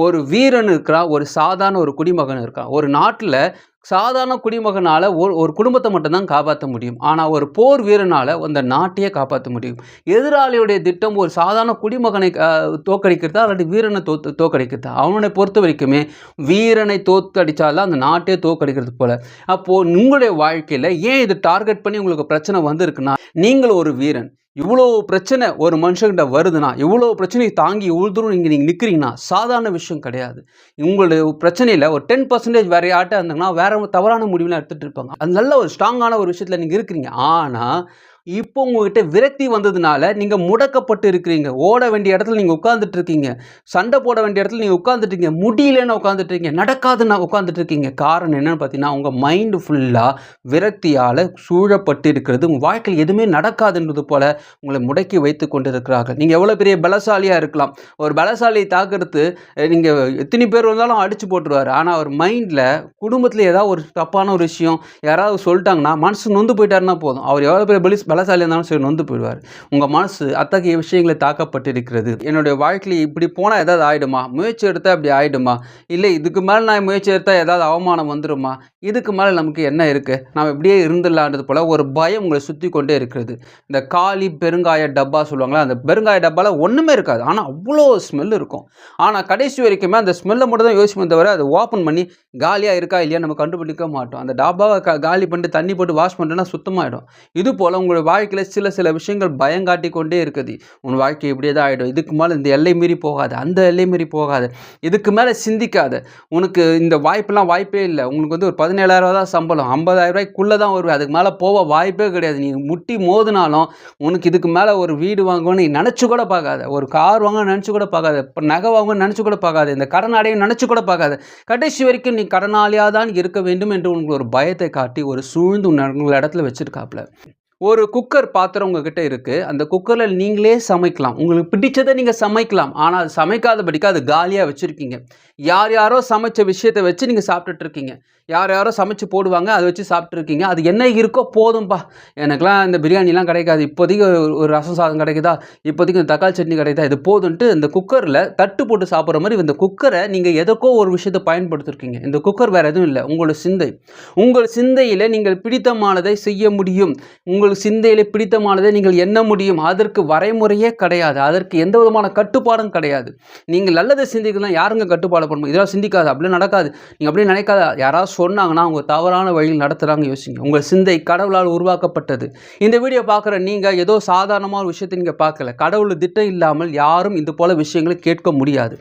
ஒரு வீரன் இருக்கிறான், ஒரு சாதாரண ஒரு குடிமகன் இருக்கான். ஒரு நாட்டுல சாதாரண குடிமகனால ஒரு குடும்பத்த மட்டும் தான் காப்பாத்த முடியும். ஆனா ஒரு போர் வீரனால அந்த நாட்டையே காப்பாத்த முடியும். எதிராளியுடைய திட்டம் ஒரு சாதாரண குடிமகனை தோற்கடிக்கிறதா அல்லது வீரனை தோற்கடிக்கிறதா? அவனை பொறுத்தவரைக்குமே வீரனை தோற்கடிச்சா தான் அந்த நாட்டையே தோற்கடிக்கிறது போல. அப்போ உங்களுடைய வாழ்க்கையில ஏன் இது டார்கெட் பண்ணி உங்களுக்கு பிரச்சனை வந்திருக்குன்னா, நீங்கள் ஒரு வீரன். இவ்வளோ பிரச்சனை ஒரு மனுஷன்கிட்ட வருதுன்னா, இவ்வளோ பிரச்சனையை தாங்கி இவ்வளோ தூரம் நீங்க நிற்கிறீங்கன்னா, சாதாரண விஷயம் கிடையாது. உங்களுடைய பிரச்சனையில ஒரு 10% வேற யார்ட்ட இருந்தாங்கன்னா, வேற தவறான முடிவுலாம் எடுத்துட்டு இருப்பாங்க. அது நல்ல ஒரு ஸ்ட்ராங்கான ஒரு விஷயத்துல நீங்க இருக்கிறீங்க. ஆனா, இப்போ உங்ககிட்ட விரக்தி வந்ததுனால, நீங்க முடக்கப்பட்டு இருக்கிறீங்க. ஓட வேண்டிய இடத்துல நீங்க உட்கார்ந்துட்டு இருக்கீங்க. சண்டை போட வேண்டிய இடத்துல நீங்க உட்கார்ந்துட்டு இருக்கீங்க. முடியலன்னு உட்கார்ந்துட்டு இருக்கீங்க. நடக்காதுன்னு உட்கார்ந்துட்டு இருக்கீங்க. காரணம் என்னன்னு பார்த்தீங்கன்னா, உங்க மைண்ட் ஃபுல்லா விரக்தியால சூழப்பட்டு இருக்கிறது. உங்க வாழ்க்கையில எதுவுமே நடக்காதுன்றது போல உங்களை முடக்கி வைத்துக் கொண்டிருக்கிறார்கள். நீங்க எவ்வளவு பெரிய பலசாலியா இருக்கலாம். ஒரு பலசாலியை தாக்குறது நீங்க எத்தனை பேர் வந்தாலும் அடிச்சு போட்டுருவாரு. ஆனா அவர் மைண்ட்ல குடும்பத்துல ஏதாவது ஒரு தப்பான ஒரு விஷயம் யாராவது சொல்லிட்டாங்கன்னா, மனசு நொந்து போயிட்டாருன்னா போதும். அவர் எவ்வளவு பெரிய பலசாலியா இருந்தாலும் சரி நொந்து போயிடுவார். உங்க மனசு அத்தகைய விஷயங்களை தாக்கப்பட்டிருக்கிறது. என்னுடைய வாழ்க்கையில இப்படி போனா ஏதாவது ஆயிடுமா? முயற்சி எடுத்தா இப்படி ஆயிடுமா? இல்ல இதுக்கு மேல நான் முயற்சி எடுத்தா ஏதாவது அவமானம் வந்துருமா? இதுக்கு மேல நமக்கு என்ன இருக்கு? நாம இப்படியே இருந்துடலான்றது போல ஒரு பயம் உங்களை சுத்தி கொண்டே இருக்கிறது. இந்த காலி பெருங்காய டப்பா சொல்லுவாங்களா, அந்த பெருங்காய டப்பால ஒண்ணுமே இருக்காது. ஆனா அவ்வளோ ஸ்மெல் இருக்கும். ஆனா கடைசி வரைக்குமே அந்த ஸ்மெல்ல மட்டும் தான் யோசிப்போம் தவிர அதை ஓப்பன் பண்ணி காலியா இருக்கா இல்லையா நம்ம கண்டுபிடிக்க மாட்டோம். அந்த டப்பாவை காலி பண்ணிட்டு தண்ணி போட்டு வாஷ் பண்ணிட்டோம்னா சுத்தமாயிடும். இது போல உங்களுடைய வாழ்க்கையில சில விஷயங்கள் பயங்காட்டி கொண்டே இருக்குது. உன் வாழ்க்கை இப்படியே தான் ஆயிடும். இதுக்கு மேல இந்த எல்லை மீறி போகாத, அந்த எல்லை மீறி போகாத, இதுக்கு மேல சிந்திக்காத, உனக்கு இந்த வாய்ப்பெல்லாம் வாய்ப்பே இல்லை. உங்களுக்கு வந்து ஒரு 17,000 தான் சம்பளம், 50,000 தான் வருது. அதுக்கு மேல போக வாய்ப்பே கிடையாது. நீ முட்டி மோதினாலும் உனக்கு இதுக்கு மேல ஒரு வீடு வாங்கணும்னு நீ நினைச்சு கூட பார்க்காத, ஒரு கார் வாங்கணும்னு நினைச்சு கூட பார்க்காத, நகை வாங்கணும்னு நினைச்சு கூட பார்க்காத, இந்த கடன் அடைய நினைச்சு கூட பார்க்காத. கடைசி வரைக்கும் நீ கடனாளியா தான் இருக்க வேண்டும் என்று உங்களுக்கு ஒரு பயத்தை காட்டி ஒரு சூழ்ந்து உங்கள் இடத்துல வச்சிருக்காப்ல. ஒரு குக்கர் பாத்திரம் உங்ககிட்ட இருக்கு. அந்த குக்கர்ல நீங்களே சமைக்கலாம். உங்களுக்கு பிடிச்சதை நீங்க சமைக்கலாம். ஆனா அது சமைக்காதபடிக்கு அது காலியா வச்சிருக்கீங்க. யாரோ சமைச்ச விஷயத்த வச்சு நீங்க சாப்பிட்டுட்டு இருக்கீங்க. யாரோ சமைச்சு போடுவாங்க. அதை வச்சு சாப்பிட்டு இருக்கீங்க. அது என்ன இருக்கோ போதும்பா. எனக்கெல்லாம் இந்த பிரியாணிலாம் கிடைக்காது. இப்போதைக்கு ஒரு ரசம் சாதம் கிடைக்குதா? இப்போதைக்கு தக்காளி சட்னி கிடைக்குதா? இது போதுன்ட்டு இந்த குக்கர்ல தட்டு போட்டு சாப்பிடுற மாதிரி இந்த குக்கரை நீங்க எதுக்கோ ஒரு விஷயத்தை பயன்படுத்திருக்கீங்க. இந்த குக்கர் வேற எதுவும் இல்லை. உங்களோட சிந்தை. உங்கள் சிந்தையில நீங்கள் பிடித்தமானதை செய்ய முடியும். உங்கள் சிந்தையிலே பிடித்தமானதை நீங்கள் எண்ண முடியும். அதற்கு வரைமுறையே கிடையாது. அதற்கு எந்த விதமான கட்டுப்பாடும் கிடையாது. நீங்கள் நல்லதை சிந்திக்கலாம். யாருங்க கட்டுப்பாடு பண்ணணும்? இதெல்லாம் சிந்திக்காது, அப்படியே நடக்காது, நீங்க அப்படியே நினைக்காத. யாராவது சொன்னாங்கன்னா அவங்க தவறான வழியில் நடத்துறாங்க யோசிங்க. உங்கள் சிந்தை கடவுளால் உருவாக்கப்பட்டது. இந்த வீடியோ பார்க்குற நீங்க ஏதோ சாதாரணமான ஒரு விஷயத்தை நீங்க பார்க்கல. கடவுள் திட்டம் இல்லாமல் யாரும் இது போல விஷயங்களை கேட்க முடியாது.